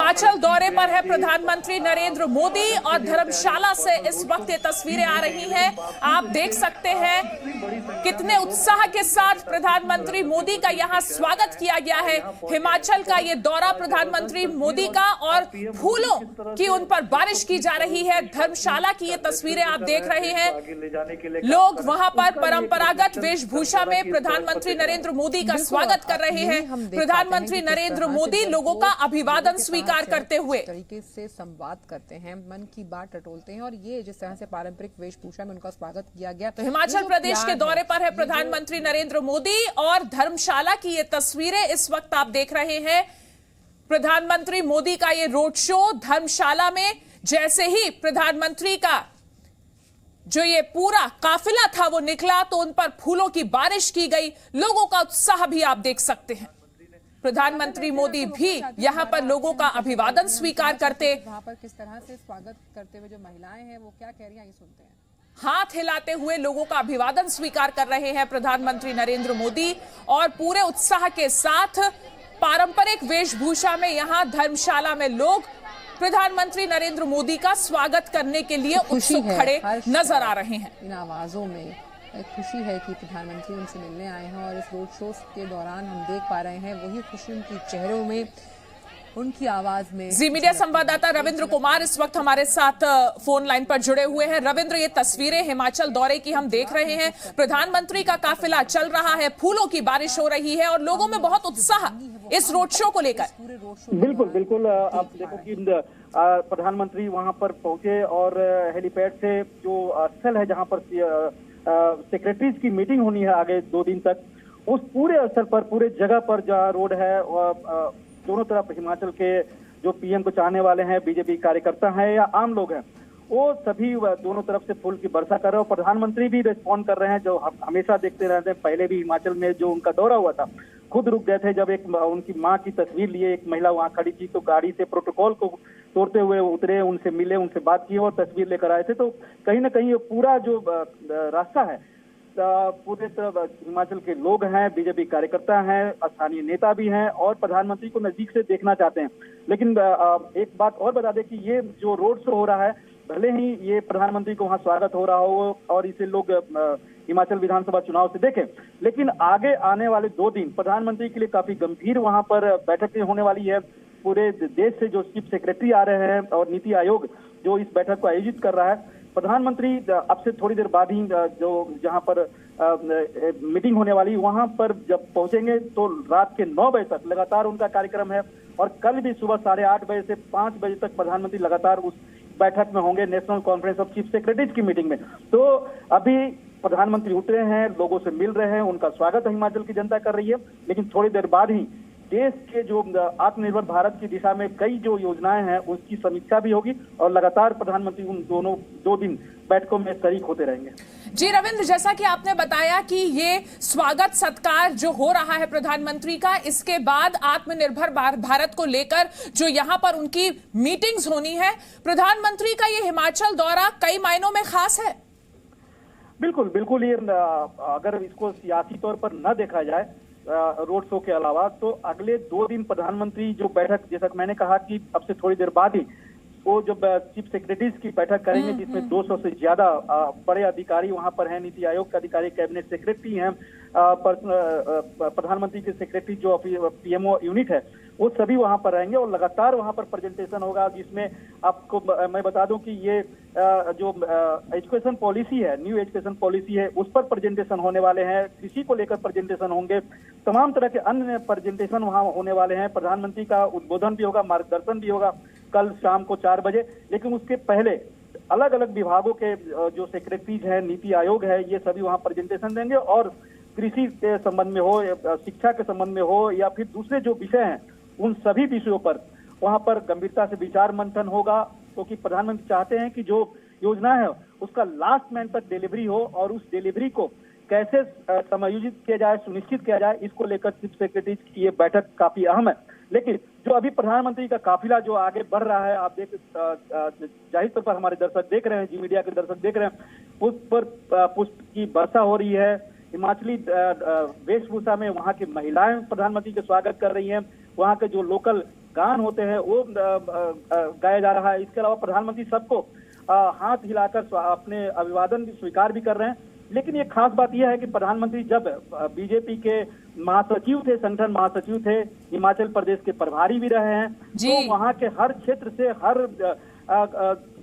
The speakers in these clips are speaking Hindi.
हिमाचल दौरे पर है प्रधानमंत्री नरेंद्र मोदी और धर्मशाला से इस वक्त ये तस्वीरें आ रही हैं। आप देख सकते हैं कितने उत्साह के साथ प्रधानमंत्री मोदी का यहां स्वागत किया गया है। हिमाचल का ये दौरा प्रधानमंत्री मोदी का और फूलों की उन पर बारिश की जा रही है। धर्मशाला की ये तस्वीरें आप देख रहे हैं। लोग वहां पर परंपरागत वेशभूषा में प्रधानमंत्री नरेंद्र मोदी का स्वागत कर रहे हैं। प्रधानमंत्री नरेंद्र मोदी लोगों का अभिवादन स्वीकार करते हुए तरीके से संवाद करते हैं, मन की बात टटोलते हैं और ये जिस तरह से पारंपरिक वेशभूषा में उनका स्वागत किया गया। तो हिमाचल प्रदेश के दौरे पर है प्रधानमंत्री नरेंद्र मोदी और धर्मशाला की ये तस्वीरें इस वक्त आप देख रहे हैं। प्रधानमंत्री मोदी का ये रोड शो धर्मशाला में, जैसे ही प्रधानमंत्री का जो ये पूरा काफिला था वो निकला तो उन पर फूलों की बारिश की गई। लोगों का उत्साह भी आप देख सकते हैं। प्रधानमंत्री मोदी भी यहां पर लोगों का अभिवादन स्वीकार करते, वहां पर किस तरह से स्वागत करते हुए जो महिलाएं हैं वो क्या कह रही हैं ये सुनते हैं। हाथ हिलाते हुए लोगों का अभिवादन स्वीकार कर रहे हैं प्रधानमंत्री नरेंद्र मोदी और पूरे उत्साह के साथ पारंपरिक वेशभूषा में यहां धर्मशाला में लोग प्रधानमंत्री नरेंद्र मोदी का स्वागत करने के लिए उत्सुक खड़े नजर आ रहे हैं। इन आवाजों में खुशी है कि प्रधानमंत्री उनसे मिलने आए हैं और इस रोड शो के दौरान हम देख पा रहे हैं वही खुशी उनकी चेहरों में, उनकी आवाज में। जी मीडिया संवाददाता रविंद्र कुमार इस वक्त हमारे साथ फोन लाइन पर जुड़े हुए हैं। रविंद्र, ये तस्वीरें हिमाचल दौरे की हम देख रहे हैं। प्रधानमंत्री का काफिला चल रहा है, फूलों की बारिश हो रही है और लोगों में बहुत उत्साह इस रोड शो को लेकर। बिल्कुल आप देखो कि प्रधानमंत्री वहां पर पहुंचे और हेलीपैड से जो स्थल है जहां पर सेक्रेटरीज की मीटिंग होनी है आगे 2 दिन तक, उस पूरे स्थल पर, पूरे जगह पर जहाँ रोड है दोनों तरफ हिमाचल के जो पीएम को चाहने वाले हैं, बीजेपी कार्यकर्ता हैं या आम लोग हैं, वो सभी दोनों तरफ से फूल की वर्षा कर रहे हैं। और प्रधानमंत्री भी रिस्पॉन्ड कर रहे हैं, जो हमेशा देखते रहते हैं। पहले भी हिमाचल में जो उनका दौरा हुआ था, खुद रुक गए थे जब एक उनकी मां की तस्वीर लिए एक महिला वहां खड़ी थी, तो गाड़ी से प्रोटोकॉल को तोड़ते हुए उतरे, उनसे मिले, उनसे बात की और तस्वीर लेकर आए थे। तो कहीं ना कहीं ये पूरा जो रास्ता है, पूरे तरफ हिमाचल के लोग हैं, बीजेपी कार्यकर्ता हैं, स्थानीय नेता भी हैं और प्रधानमंत्री को नजदीक से देखना चाहते हैं। लेकिन एक बात और बता दें कि ये जो रोड शो हो रहा है, भले ही ये प्रधानमंत्री को वहां स्वागत हो रहा हो और इसे लोग हिमाचल विधानसभा चुनाव से देखें, लेकिन आगे आने वाले 2 दिन प्रधानमंत्री के लिए काफी गंभीर वहां पर बैठकें होने वाली है। पूरे देश से जो चीफ सेक्रेटरी आ रहे हैं और नीति आयोग जो इस बैठक को आयोजित कर रहा है, प्रधानमंत्री अब से थोड़ी देर बाद ही जो जहां पर मीटिंग होने वाली वहां पर जब पहुंचेंगे तो रात के 9 बजे तक लगातार उनका कार्यक्रम है और कल भी सुबह 8:30 बजे से 5 बजे तक प्रधानमंत्री लगातार उस बैठक में होंगे, national conference of chief secretaries की मीटिंग में। तो अभी प्रधानमंत्री उतरे हैं, लोगों से मिल रहे हैं, उनका स्वागत हिमाचल की जनता कर रही है। लेकिन थोड़ी देर बाद ही देश के जो आत्मनिर्भर भारत की दिशा में कई जो योजनाएं हैं उसकी समीक्षा भी होगी और लगातार प्रधानमंत्री उन दोनों 2 दिन बैठकों में शरीक होते रहेंगे। जी रविंद्र, जैसा कि आपने बताया कि ये स्वागत सत्कार जो हो रहा है प्रधानमंत्री का, इसके बाद आत्मनिर्भर भारत को लेकर जो यहाँ पर उनकी मीटिंग्स होनी है, प्रधानमंत्री का ये हिमाचल दौरा कई मायनों में खास है। बिल्कुल ये अगर इसको सियासी तौर पर न देखा जाए रोड शो के अलावा, तो अगले 2 दिन प्रधानमंत्री जो बैठक, जैसा कि मैंने कहा कि अब से थोड़ी देर बाद ही वो जब चीफ सेक्रेटरीज की बैठक करेंगे जिसमें 200 से ज्यादा बड़े अधिकारी वहां पर हैं, नीति आयोग के अधिकारी, कैबिनेट सेक्रेटरी हैं, प्रधानमंत्री के सेक्रेटरी जो पीएमओ यूनिट है वो सभी वहां पर रहेंगे और लगातार वहां पर प्रेजेंटेशन होगा, जिसमें आपको मैं बता दूं कि ये जो एजुकेशन पॉलिसी है, न्यू एजुकेशन पॉलिसी है, उस पर प्रेजेंटेशन होने वाले हैं, कृषि को लेकर प्रेजेंटेशन होंगे, तमाम तरह के अन्य प्रेजेंटेशन वहां होने वाले हैं। प्रधानमंत्री का उद्बोधन भी होगा, मार्गदर्शन भी होगा कल शाम को 4 बजे। लेकिन उसके पहले अलग अलग विभागों के जो सेक्रेटरीज हैं, नीति आयोग है, ये सभी वहां प्रेजेंटेशन देंगे और कृषि के संबंध में हो, शिक्षा के संबंध में हो या फिर दूसरे जो विषय हैं, उन सभी विषयों पर वहां पर गंभीरता से विचार मंथन होगा, क्योंकि प्रधानमंत्री चाहते हैं कि जो योजना है उसका लास्ट मैन तक डिलीवरी हो और उस डिलीवरी को कैसे समायोजित किया जाए, सुनिश्चित किया जाए, इसको लेकर चीफ सेक्रेटरी की ये बैठक काफी अहम है। लेकिन जो अभी प्रधानमंत्री का काफिला जो आगे बढ़ रहा है, आप देख जाहिर तौर पर हमारे दर्शक देख रहे हैं, जी मीडिया के दर्शक देख रहे हैं, उस पर पुष्प की वर्षा हो रही है। हिमाचली वेशभूषा में वहां की महिलाएं प्रधानमंत्री का स्वागत कर रही हैं। वहां के जो लोकल गान होते हैं वो गाया जा रहा है। इसके अलावा प्रधानमंत्री सबको हाथ हिलाकर अपने अभिवादन स्वीकार भी कर रहे हैं। लेकिन ये खास बात यह है कि प्रधानमंत्री जब बीजेपी के महासचिव थे, संगठन महासचिव थे, हिमाचल प्रदेश के प्रभारी भी रहे हैं, तो वहाँ के हर क्षेत्र से, हर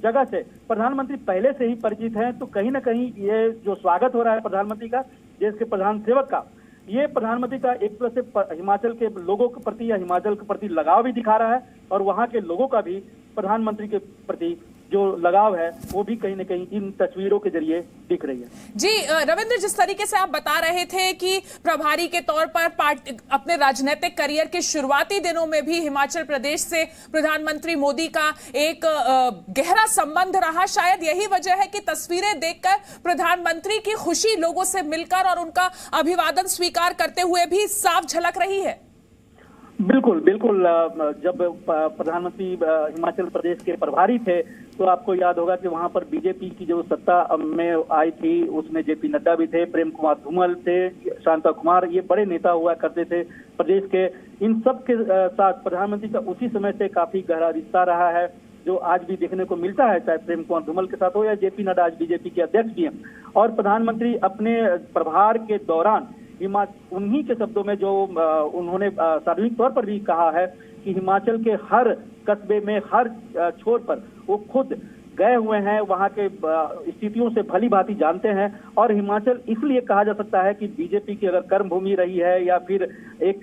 जगह से प्रधानमंत्री पहले से ही परिचित हैं। तो कहीं ना कहीं ये जो स्वागत हो रहा है प्रधानमंत्री का, देश के प्रधान सेवक का, ये प्रधानमंत्री का एक तरह से हिमाचल के लोगों के प्रति या हिमाचल के प्रति लगाव भी दिखा रहा है, और वहाँ के लोगों का भी प्रधानमंत्री के प्रति जो लगाव है वो भी कहीं न कहीं इन तस्वीरों के जरिए दिख रही है। जी रविंद्र, जिस तरीके से आप बता रहे थे कि प्रभारी के तौर पर अपने राजनीतिक करियर के शुरुआती दिनों में भी हिमाचल प्रदेश से प्रधानमंत्री मोदी का एक गहरा संबंध रहा, शायद यही वजह है कि तस्वीरें देखकर प्रधानमंत्री की खुशी लोगों से मिलकर और उनका अभिवादन स्वीकार करते हुए भी साफ झलक रही है। बिल्कुल बिल्कुल। जब प्रधानमंत्री हिमाचल प्रदेश के प्रभारी थे तो आपको याद होगा कि वहां पर बीजेपी की जो सत्ता में आई थी उसमें जेपी नड्डा भी थे, प्रेम कुमार धूमल थे, शांता कुमार, ये बड़े नेता हुआ करते थे प्रदेश के। इन सब के साथ प्रधानमंत्री का उसी समय से काफी गहरा रिश्ता रहा है, जो आज भी देखने को मिलता है, चाहे प्रेम कुमार धूमल के साथ हो या जेपी नड्डा आज बीजेपी के अध्यक्ष भी हैं। और प्रधानमंत्री अपने प्रभार के दौरान उन्हीं के शब्दों में जो उन्होंने सार्वजनिक तौर पर भी कहा है कि हिमाचल के हर कस्बे में, हर छोर पर वो खुद गए हुए हैं, वहाँ के स्थितियों से भली भांति जानते हैं। और हिमाचल इसलिए कहा जा सकता है कि बीजेपी की अगर कर्म भूमि रही है या फिर एक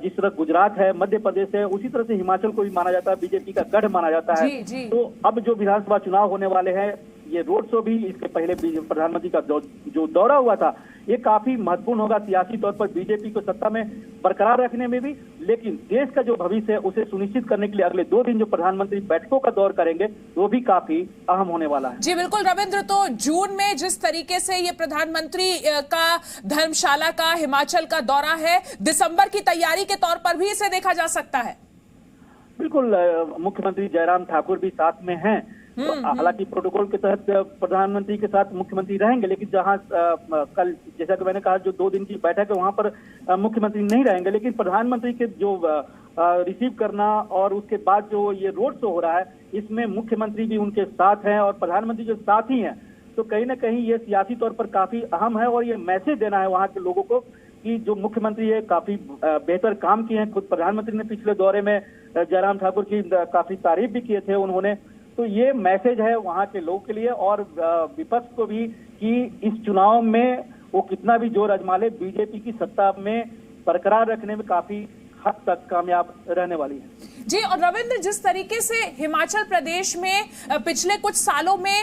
जिस तरह गुजरात है, मध्य प्रदेश है, उसी तरह से हिमाचल को भी माना जाता है, बीजेपी का गढ़ माना जाता है। तो अब जो विधानसभा चुनाव होने वाले हैं, ये रोड शो भी, इसके पहले प्रधानमंत्री का जो दौरा हुआ था, ये काफी महत्वपूर्ण होगा सियासी तौर पर बीजेपी को सत्ता में बरकरार रखने में भी, लेकिन देश का जो भविष्य है उसे सुनिश्चित करने के लिए अगले 2 दिन जो प्रधानमंत्री बैठकों का दौर करेंगे वो भी काफी अहम होने वाला है। जी बिल्कुल रविंद्र, तो जून में जिस तरीके से ये प्रधानमंत्री का धर्मशाला का, हिमाचल का दौरा है, दिसंबर की तैयारी के तौर पर भी इसे देखा जा सकता है। बिल्कुल, मुख्यमंत्री जयराम ठाकुर भी साथ में हैं। तो हालांकि प्रोटोकॉल के तहत प्रधानमंत्री के साथ मुख्यमंत्री रहेंगे, लेकिन जहां कल जैसा कि मैंने कहा जो 2 दिन की बैठक है वहां पर मुख्यमंत्री नहीं रहेंगे, लेकिन प्रधानमंत्री के जो रिसीव करना और उसके बाद जो ये रोड शो हो रहा है इसमें मुख्यमंत्री भी उनके साथ हैं और प्रधानमंत्री के साथ ही हैं। तो कहीं ना कहीं ये सियासी तौर पर काफी अहम है और ये मैसेज देना है वहाँ के लोगों को कि जो मुख्यमंत्री है काफी बेहतर काम किए हैं। खुद प्रधानमंत्री ने पिछले दौरे में जयराम ठाकुर की काफी तारीफ भी किए थे उन्होंने। तो ये मैसेज है वहाँ के लोगों के लिए और विपक्ष को भी कि इस चुनाव में वो कितना भी जोर आजमा ले, बीजेपी की सत्ता में बरकरार रखने में काफी हद तक कामयाब रहने वाली है। जी, और रविंद्र, जिस तरीके से हिमाचल प्रदेश में पिछले कुछ सालों में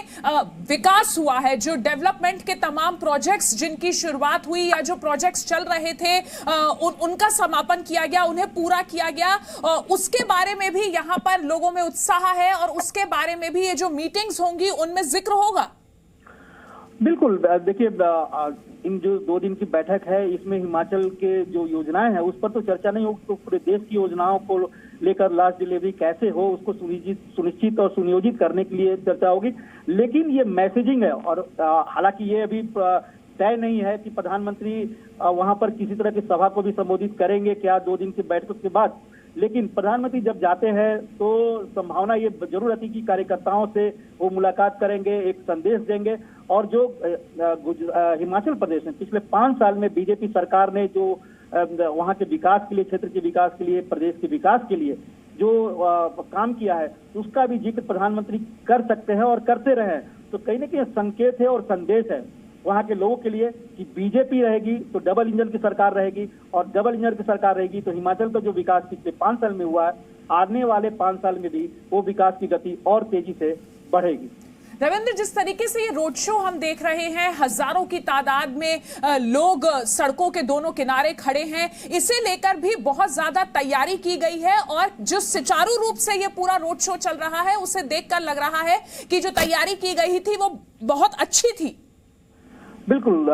विकास हुआ है, जो डेवलपमेंट के तमाम प्रोजेक्ट्स जिनकी शुरुआत हुई या जो प्रोजेक्ट्स चल रहे थे उनका समापन किया गया, उन्हें पूरा किया गया, उसके बारे में भी यहाँ पर लोगों में उत्साह है और उसके बारे में भी ये जो मीटिंग्स होंगी उनमें जिक्र होगा। बिल्कुल, देखिए इन जो 2 दिन की बैठक है इसमें हिमाचल के जो योजनाएं हैं उस पर तो चर्चा नहीं होगी, तो पूरे देश की योजनाओं को लेकर लास्ट डिलीवरी कैसे हो उसको सुनिश्चित और सुनियोजित करने के लिए चर्चा होगी। लेकिन ये मैसेजिंग है और हालांकि ये अभी तय नहीं है कि प्रधानमंत्री वहां पर किसी तरह की सभा को भी संबोधित करेंगे क्या 2 दिन की बैठक के बाद। लेकिन प्रधानमंत्री जब जाते हैं तो संभावना ये जरूर रहती कि कार्यकर्ताओं से वो मुलाकात करेंगे, एक संदेश देंगे। और जो हिमाचल प्रदेश में पिछले 5 साल में बीजेपी सरकार ने जो वहाँ के विकास के लिए, क्षेत्र के विकास के लिए, प्रदेश के विकास के लिए जो काम किया है उसका भी जिक्र प्रधानमंत्री कर सकते हैं और करते रहे। तो कहीं ना कहीं संकेत है और संदेश है वहाँ के लोगों के लिए कि बीजेपी रहेगी तो डबल इंजन की सरकार रहेगी, और डबल इंजन की सरकार रहेगी तो हिमाचल का जो विकास पिछले 5 साल में हुआ है आने वाले 5 साल में भी वो विकास की गति और तेजी से बढ़ेगी। रविंद्र, जिस तरीके से ये रोड शो हम देख रहे हैं, हजारों की तादाद में लोग सड़कों के दोनों किनारे खड़े हैं, इसे लेकर भी बहुत ज्यादा तैयारी की गई है और जो सुचारू रूप से ये पूरा रोड शो चल रहा है उसे देखकर लग रहा है कि जो तैयारी की गई थी वो बहुत अच्छी थी। बिल्कुल,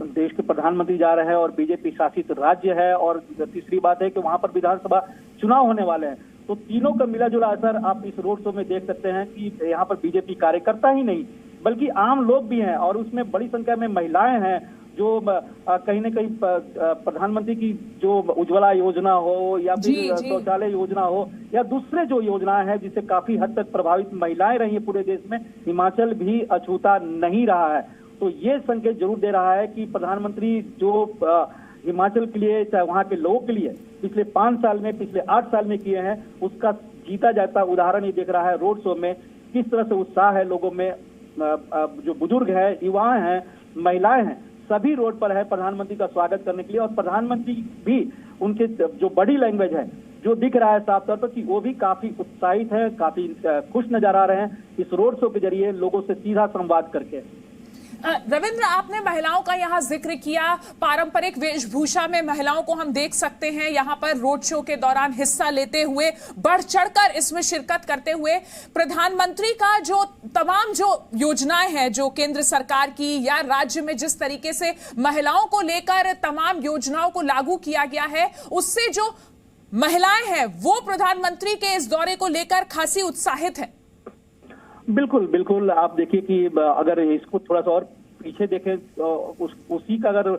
देश के प्रधानमंत्री जा रहे हैं और बीजेपी शासित राज्य है और तीसरी बात है कि वहां पर विधानसभा चुनाव होने वाले हैं, तो तीनों का मिला जुला असर आप इस रोड शो में देख सकते हैं कि यहाँ पर बीजेपी कार्यकर्ता ही नहीं बल्कि आम लोग भी हैं और उसमें बड़ी संख्या में महिलाएं हैं जो कहीं ना कहीं प्रधानमंत्री की जो उज्ज्वला योजना हो या फिर शौचालय योजना हो या दूसरे जो योजनाएं हैं जिससे काफी हद तक प्रभावित महिलाएं रही है पूरे देश में, हिमाचल भी अछूता नहीं रहा है। तो ये संकेत जरूर दे रहा है कि प्रधानमंत्री जो हिमाचल के लिए, चाहे वहाँ के लोगों के लिए पिछले 5 साल में, पिछले 8 साल में किए हैं, उसका जीता जाता उदाहरण ही दिख रहा है। रोड शो में किस तरह से उत्साह है लोगों में, जो बुजुर्ग है, युवा हैं, महिलाएं हैं, सभी रोड पर है प्रधानमंत्री का स्वागत करने के लिए। और प्रधानमंत्री भी, उनके जो बॉडी लैंग्वेज है जो दिख रहा है साफ तौर पर कि वो भी काफी उत्साहित है, काफी खुश नजर आ रहे हैं इस रोड शो के जरिए लोगों से सीधा संवाद करके। रविंद्र, आपने महिलाओं का यहाँ जिक्र किया। पारंपरिक वेशभूषा में महिलाओं को हम देख सकते हैं यहाँ पर रोड शो के दौरान हिस्सा लेते हुए, बढ़ चढ़कर इसमें शिरकत करते हुए। प्रधानमंत्री का जो तमाम जो योजनाएं हैं जो केंद्र सरकार की या राज्य में जिस तरीके से महिलाओं को लेकर तमाम योजनाओं को लागू किया गया है, उससे जो महिलाएं हैं वो प्रधानमंत्री के इस दौरे को लेकर खासी उत्साहित है। बिल्कुल बिल्कुल, आप देखिए कि अगर इसको थोड़ा सा और पीछे देखें, उसी का अगर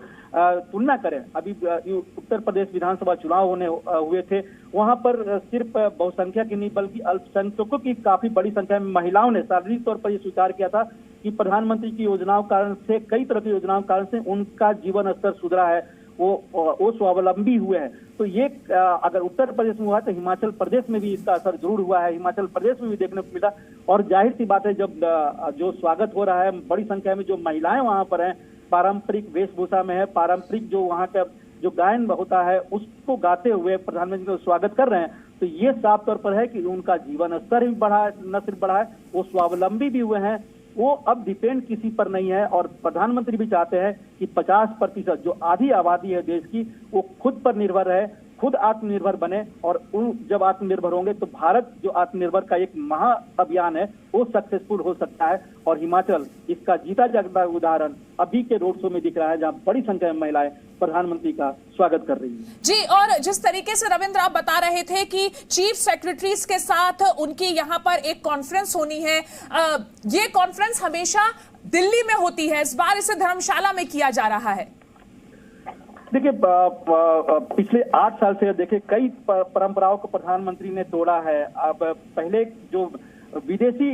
तुलना करें, अभी उत्तर प्रदेश विधानसभा चुनाव हुए थे, वहां पर सिर्फ बहुसंख्यक की नहीं बल्कि अल्पसंख्यकों की काफी बड़ी संख्या में महिलाओं ने शारीरिक तौर पर यह स्वीकार किया था कि प्रधानमंत्री की योजनाओं कारण से, कई तरह की योजनाओं के कारण से उनका जीवन स्तर सुधरा है, वो स्वावलंबी हुए हैं। तो ये अगर उत्तर प्रदेश में हुआ तो हिमाचल प्रदेश में भी इसका असर जरूर हुआ है, हिमाचल प्रदेश में भी देखने को मिला। और जाहिर सी बात है, जब जो स्वागत हो रहा है, बड़ी संख्या में जो महिलाएं वहां पर हैं, पारंपरिक वेशभूषा में है, पारंपरिक जो वहां का जो गायन होता है उसको गाते हुए प्रधानमंत्री का स्वागत कर रहे हैं, तो ये साफ तौर पर है कि उनका जीवन स्तर भी बढ़ा है, न सिर्फ बढ़ा है, वो स्वावलंबी भी हुए हैं, वो अब डिपेंड किसी पर नहीं है। और प्रधानमंत्री भी चाहते हैं कि 50% जो आधी आबादी है देश की, वो खुद पर निर्भर रहे, खुद आत्मनिर्भर बने। और जब आत्मनिर्भर होंगे तो भारत जो आत्मनिर्भर का एक महा अभियान है वो सक्सेसफुल हो सकता है। और हिमाचल इसका जीता जागता उदाहरण अभी के रोड शो में दिख रहा है, जहां बड़ी संख्या में महिलाएं प्रधानमंत्री का स्वागत कर रही है। जी, और जिस तरीके से रविंद्र आप बता रहे थे कि चीफ सेक्रेटरीज के साथ उनकी यहाँ पर एक कॉन्फ्रेंस होनी है, ये कॉन्फ्रेंस हमेशा दिल्ली में होती है, इस बार इसे धर्मशाला में किया जा रहा है। देखिए, पिछले 8 साल से देखिए कई परंपराओं को प्रधानमंत्री ने तोड़ा है। अब पहले जो विदेशी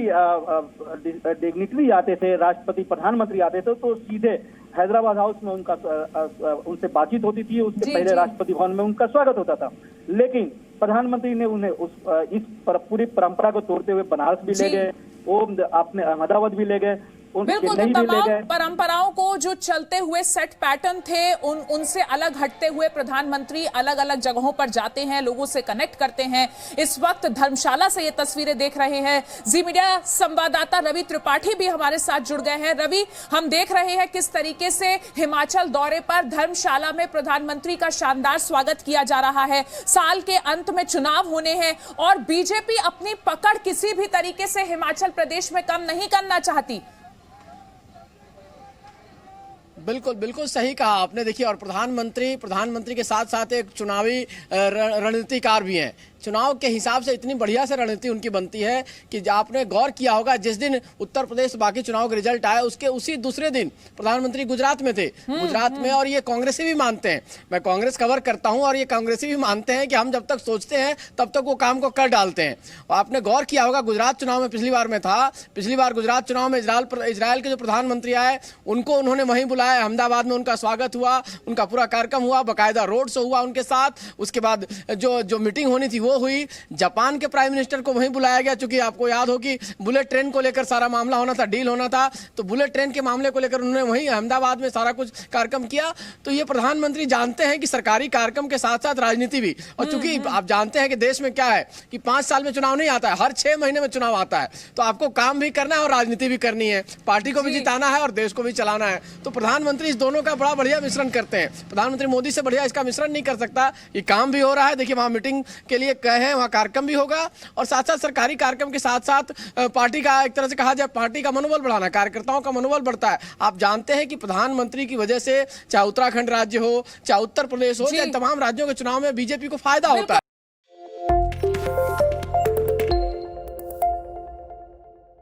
डिग्निटरी आते थे, राष्ट्रपति प्रधानमंत्री आते थे, तो सीधे हैदराबाद हाउस में उनसे बातचीत होती थी, उसके पहले राष्ट्रपति भवन में उनका स्वागत होता था। लेकिन प्रधानमंत्री ने उन्हें इस पूरी परंपरा को तोड़ते हुए बनारस भी ले गए, वो अपने अहमदाबाद भी ले गए, बिल्कुल। तो तमाम परंपराओं को जो चलते हुए सेट पैटर्न थे उनसे अलग हटते हुए प्रधानमंत्री अलग अलग जगहों पर जाते हैं, लोगों से कनेक्ट करते हैं। इस वक्त धर्मशाला से ये तस्वीरें देख रहे हैं। जी मीडिया संवाददाता रवि त्रिपाठी भी हमारे साथ जुड़ गए हैं। रवि, हम देख रहे हैं किस तरीके से हिमाचल दौरे पर धर्मशाला में प्रधानमंत्री का शानदार स्वागत किया जा रहा है। साल के अंत में चुनाव होने हैं और बीजेपी अपनी पकड़ किसी भी तरीके से हिमाचल प्रदेश में कम नहीं करना चाहती। बिल्कुल बिल्कुल सही कहा आपने। देखिए, और प्रधानमंत्री के साथ साथ एक चुनावी रणनीतिकार भी हैं। चुनाव के हिसाब से इतनी बढ़िया से रणनीति उनकी बनती है कि आपने गौर किया होगा, जिस दिन उत्तर प्रदेश बाकी चुनाव के रिजल्ट आए उसके उसी दूसरे दिन प्रधानमंत्री गुजरात में थे, गुजरात में। और ये कांग्रेसी भी मानते हैं, मैं कांग्रेस कवर करता हूं, और ये कांग्रेसी भी मानते हैं कि हम जब तक सोचते हैं तब तक वो काम को कर डालते हैं। और आपने गौर किया होगा, गुजरात चुनाव में पिछली बार में था, पिछली बार गुजरात चुनाव में इजराइल के जो प्रधानमंत्री आए उनको उन्होंने वहीं बुलाया, अहमदाबाद में उनका स्वागत हुआ, उनका पूरा कार्यक्रम हुआ, बाकायदा रोड शो हुआ उनके साथ। उसके बाद जो मीटिंग होनी थी वो हुई। जापान के प्राइम मिनिस्टर को वहीं बुलाया गया, क्योंकि आपको याद हो कि बुलेट ट्रेन को लेकर सारा मामला होना था, डील होना था, तो बुलेट ट्रेन के मामले को लेकर उन्होंने वहीं अहमदाबाद में सारा कुछ कार्यक्रम किया। तो ये प्रधानमंत्री जानते हैं कि सरकारी कार्यक्रम के साथ साथ राजनीति भी। और चूंकि आप जानते हैं कि देश में क्या है कि 5 साल में चुनाव नहीं आता है, हर 6 महीने में चुनाव आता है, तो आपको काम भी करना है और राजनीति भी करनी है, पार्टी को भी जिताना है और देश को भी चलाना है। तो प्रधानमंत्री इस दोनों का बड़ा बढ़िया मिश्रण करते हैं। प्रधानमंत्री मोदी से बढ़िया इसका मिश्रण नहीं कर सकता। ये काम भी हो रहा है, देखिए वहां मीटिंग के लिए गए हैं, वहां कार्यक्रम भी होगा, और साथ साथ सरकारी कार्यक्रम के साथ साथ पार्टी का, एक तरह से कहा जाए, पार्टी का मनोबल बढ़ाना, कार्यकर्ताओं का मनोबल बढ़ता है। आप जानते हैं कि प्रधानमंत्री की वजह से चाहे उत्तराखंड राज्य हो, चाहे उत्तर प्रदेश हो, चाहे तमाम राज्यों के चुनाव में बीजेपी को फायदा होता है।